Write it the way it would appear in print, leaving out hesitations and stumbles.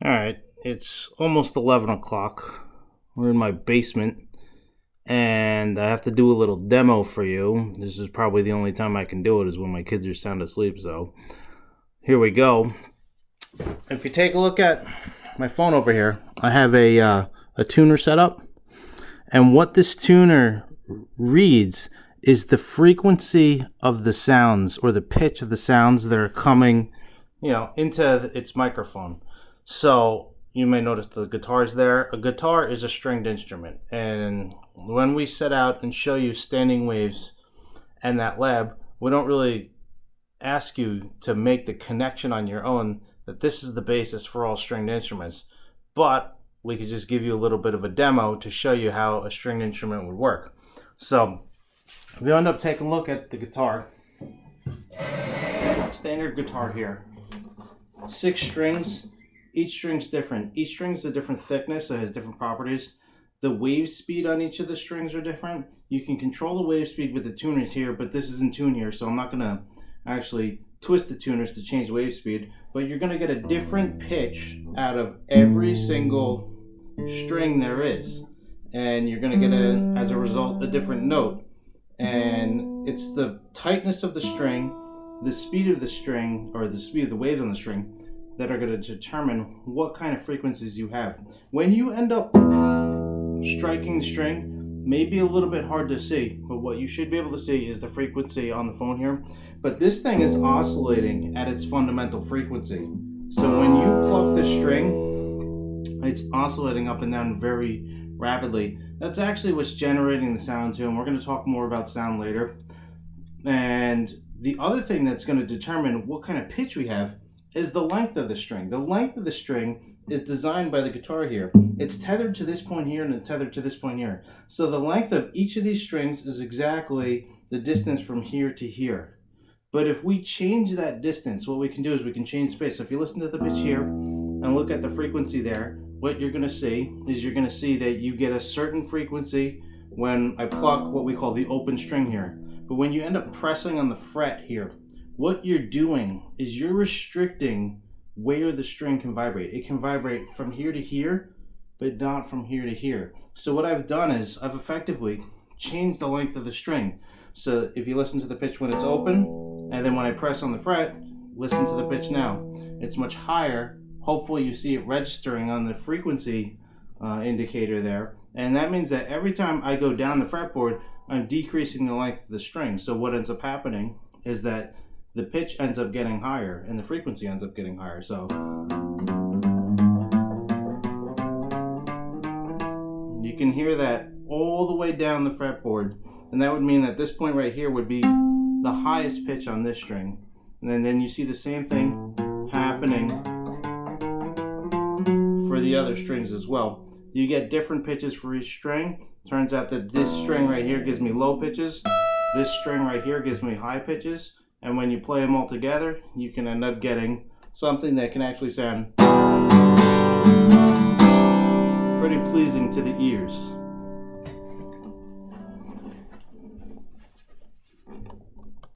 Alright, it's almost 11 o'clock. We're in my basement, and I have to do a little demo for you. This is probably the only time I can do it is when my kids are sound asleep, so here we go. If you take a look at my phone over here, I have a tuner set up, and what this tuner reads is the frequency of the sounds or the pitch of the sounds that are coming, into its microphone. So you may notice the guitars there. A guitar is a stringed instrument, and when we set out and show you standing waves and that lab, we don't really ask you to make the connection on your own that this is the basis for all stringed instruments, but we could just give you a little bit of a demo to show you how a stringed instrument would work. So if you end up taking a look at the guitar, standard guitar here, 6 strings. Each string's different. Each string's a different thickness, so it has different properties. The wave speed on each of the strings are different. You can control the wave speed with the tuners here, but this is in tune here, so I'm not going to actually twist the tuners to change wave speed, but you're going to get a different pitch out of every single string there is, and you're going to get, as a result, a different note. And it's the tightness of the string, the speed of the string, or the speed of the waves on the string, that are going to determine what kind of frequencies you have. When you end up striking the string, may be a little bit hard to see, but what you should be able to see is the frequency on the phone here. But this thing is oscillating at its fundamental frequency. So when you pluck the string, it's oscillating up and down very rapidly. That's actually what's generating the sound too, and we're going to talk more about sound later. And the other thing that's going to determine what kind of pitch we have is the length of the string. The length of the string is designed by the guitar here. It's tethered to this point here and it's tethered to this point here. So the length of each of these strings is exactly the distance from here to here. But if we change that distance, what we can do is we can change space. So if you listen to the pitch here and look at the frequency there, what you're going to see is you're going to see that you get a certain frequency when I pluck what we call the open string here. But when you end up pressing on the fret here, what you're doing is you're restricting where the string can vibrate. It can vibrate from here to here, but not from here to here. So what I've done is I've effectively changed the length of the string. So if you listen to the pitch when it's open, and then when I press on the fret, listen to the pitch now. It's much higher. Hopefully you see it registering on the frequency indicator there. And that means that every time I go down the fretboard, I'm decreasing the length of the string. So what ends up happening is that the pitch ends up getting higher and the frequency ends up getting higher. So you can hear that all the way down the fretboard, and that would mean that this point right here would be the highest pitch on this string. And then you see the same thing happening for the other strings as well. You get different pitches for each string. Turns out that this string right here gives me low pitches, this string right here gives me high pitches. And when you play them all together, you can end up getting something that can actually sound pretty pleasing to the ears.